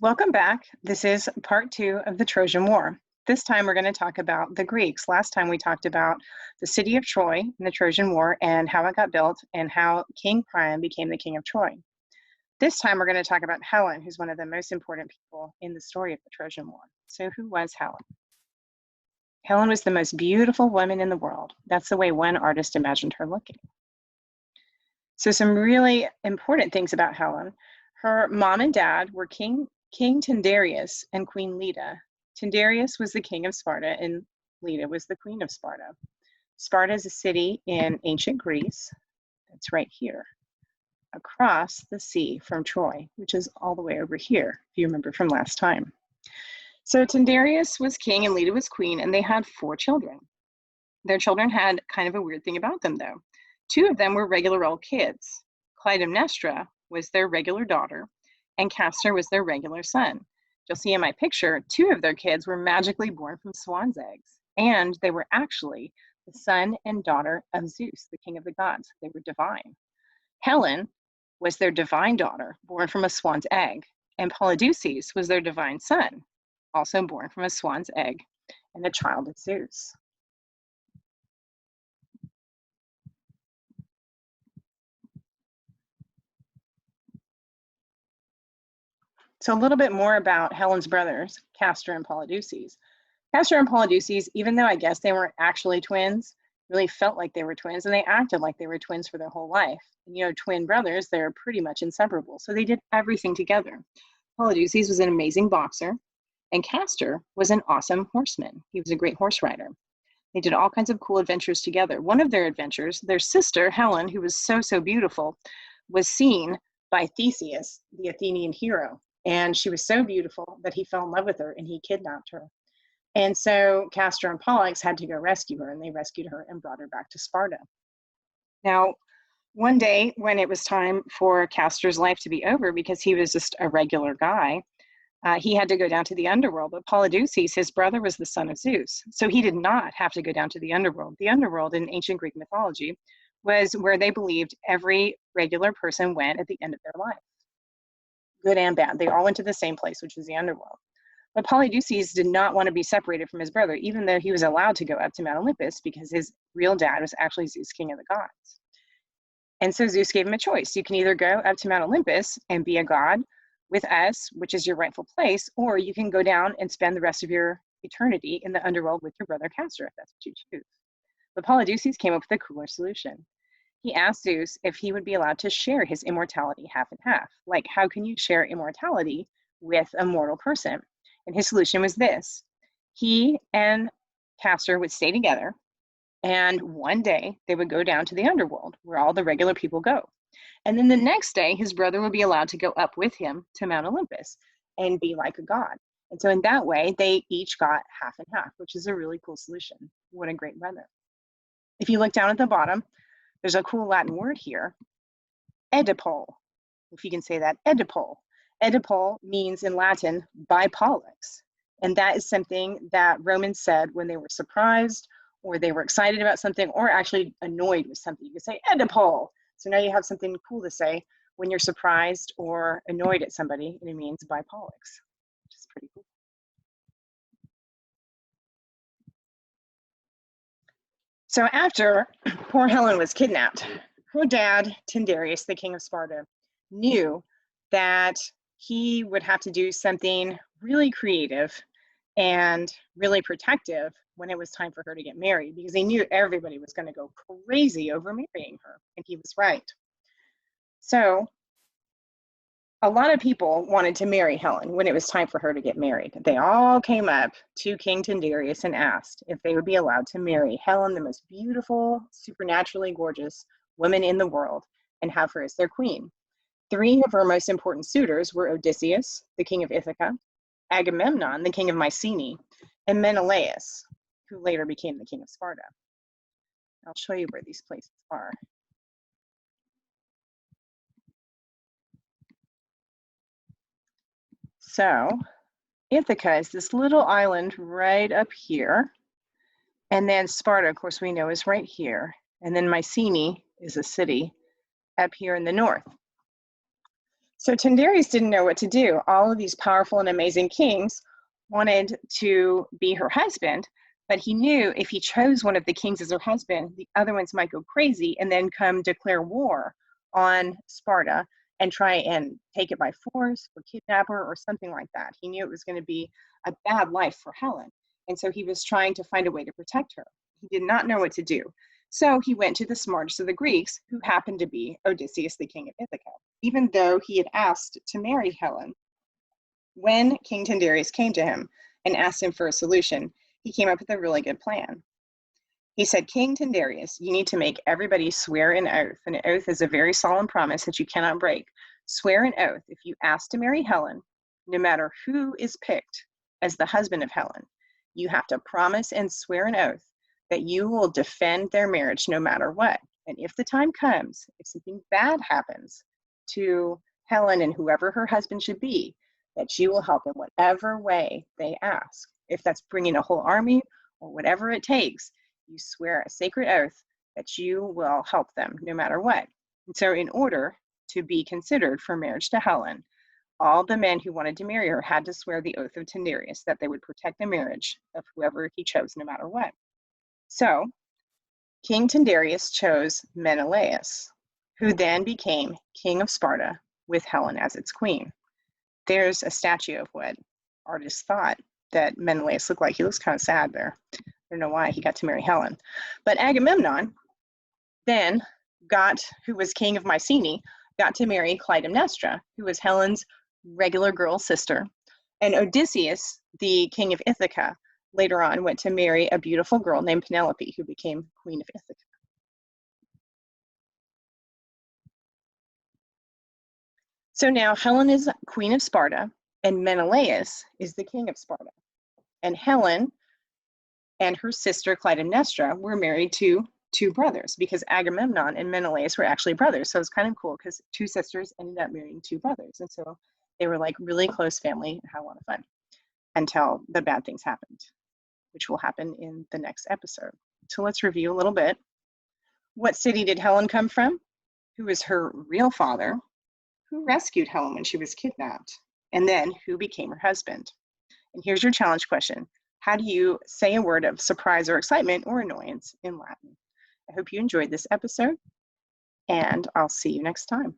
Welcome back. This is part 2 of the Trojan War. This time we're going to talk about the Greeks. Last time we talked about the city of Troy in the Trojan War and how it got built and how King Priam became the king of Troy. This time we're going to talk about Helen, who's one of the most important people in the story of the Trojan War. So who was Helen? Helen was the most beautiful woman in the world. That's the way one artist imagined her looking. So some really important things about Helen. Her mom and dad were King Tyndareus and Queen Leda. Tyndareus was the king of Sparta and Leda was the queen of Sparta. Sparta is a city in ancient Greece. It's right here, across the sea from Troy, which is all the way over here, if you remember from last time. So Tyndareus was king and Leda was queen, and they had 4 children. Their children had kind of a weird thing about them, though. 2 of them were regular old kids. Clytemnestra was their regular daughter, and Castor was their regular son. You'll see in my picture, 2 of their kids were magically born from swan's eggs, and they were actually the son and daughter of Zeus, the king of the gods. They were divine. Helen was their divine daughter, born from a swan's egg, and Polydeuces was their divine son, also born from a swan's egg and a child of Zeus. So a little bit more about Helen's brothers, Castor and Polydeuces. Castor and Polydeuces, even though I guess they weren't actually twins, really felt like they were twins, and they acted like they were twins for their whole life. And, you know, twin brothers, they're pretty much inseparable. So they did everything together. Polydeuces was an amazing boxer, and Castor was an awesome horseman. He was a great horse rider. They did all kinds of cool adventures together. One of their adventures, their sister, Helen, who was so beautiful, was seen by Theseus, the Athenian hero. And she was so beautiful that he fell in love with her and he kidnapped her. And so Castor and Pollux had to go rescue her, and they rescued her and brought her back to Sparta. Now, one day when it was time for Castor's life to be over, because he was just a regular guy, he had to go down to the underworld. But Polydeuces, his brother, was the son of Zeus. So he did not have to go down to the underworld. The underworld in ancient Greek mythology was where they believed every regular person went at the end of their life. Good and bad. They all went to the same place, which was the underworld. But Polydeuces did not want to be separated from his brother, even though he was allowed to go up to Mount Olympus, because his real dad was actually Zeus, king of the gods. And so Zeus gave him a choice. You can either go up to Mount Olympus and be a god with us, which is your rightful place, or you can go down and spend the rest of your eternity in the underworld with your brother Castor, if that's what you choose. But Polydeuces came up with a cooler solution. He asked Zeus if he would be allowed to share his immortality half and half. Like, how can you share immortality with a mortal person? And his solution was this. He and Castor would stay together, and one day they would go down to the underworld where all the regular people go. And then the next day, his brother would be allowed to go up with him to Mount Olympus and be like a god. And so in that way, they each got half and half, which is a really cool solution. What a great brother. If you look down at the bottom, there's a cool Latin word here, Oedipal. If you can say that, Oedipal. Oedipal means in Latin, by Pollux. And that is something that Romans said when they were surprised or they were excited about something or actually annoyed with something. You could say Oedipal. So now you have something cool to say when you're surprised or annoyed at somebody, and it means by Pollux, which is pretty cool. So after poor Helen was kidnapped, her dad, Tyndareus, the king of Sparta, knew that he would have to do something really creative and really protective when it was time for her to get married, because he knew everybody was going to go crazy over marrying her, and he was right. So a lot of people wanted to marry Helen when it was time for her to get married. They all came up to King Tyndareus and asked if they would be allowed to marry Helen, the most beautiful, supernaturally gorgeous woman in the world, and have her as their queen. 3 of her most important suitors were Odysseus, the king of Ithaca, Agamemnon, the king of Mycenae, and Menelaus, who later became the king of Sparta. I'll show you where these places are. So Ithaca is this little island right up here. And then Sparta, of course, we know is right here. And then Mycenae is a city up here in the north. So Tyndareus didn't know what to do. All of these powerful and amazing kings wanted to be her husband, but he knew if he chose one of the kings as her husband, the other ones might go crazy and then come declare war on Sparta and try and take it by force or kidnap her or something like that. He knew it was going to be a bad life for Helen. And so he was trying to find a way to protect her. He did not know what to do. So he went to the smartest of the Greeks, who happened to be Odysseus, the king of Ithaca. Even though he had asked to marry Helen, when King Tyndareus came to him and asked him for a solution, he came up with a really good plan. He said, King Tyndareus, you need to make everybody swear an oath. An oath is a very solemn promise that you cannot break. Swear an oath. If you ask to marry Helen, no matter who is picked as the husband of Helen, you have to promise and swear an oath that you will defend their marriage no matter what. And if the time comes, if something bad happens to Helen and whoever her husband should be, that you will help in whatever way they ask. If that's bringing a whole army or whatever it takes, you swear a sacred oath that you will help them no matter what. And so in order to be considered for marriage to Helen, all the men who wanted to marry her had to swear the oath of Tyndareus that they would protect the marriage of whoever he chose no matter what. So King Tyndareus chose Menelaus, who then became king of Sparta with Helen as its queen. There's a statue of what artists thought that Menelaus looked like. He looks kind of sad there. I don't know why he got to marry Helen. But Agamemnon then who was king of Mycenae, got to marry Clytemnestra, who was Helen's regular girl sister. And Odysseus, the king of Ithaca, later on went to marry a beautiful girl named Penelope, who became queen of Ithaca. So now Helen is queen of Sparta, and Menelaus is the king of Sparta. And Helen and her sister Clytemnestra were married to two brothers, because Agamemnon and Menelaus were actually brothers. So it's kind of cool because two sisters ended up marrying two brothers. And so they were like really close family and had a lot of fun until the bad things happened, which will happen in the next episode. So let's review a little bit. What city did Helen come from? Who was her real father? Who rescued Helen when she was kidnapped? And then who became her husband? And here's your challenge question. How do you say a word of surprise or excitement or annoyance in Latin? I hope you enjoyed this episode, and I'll see you next time.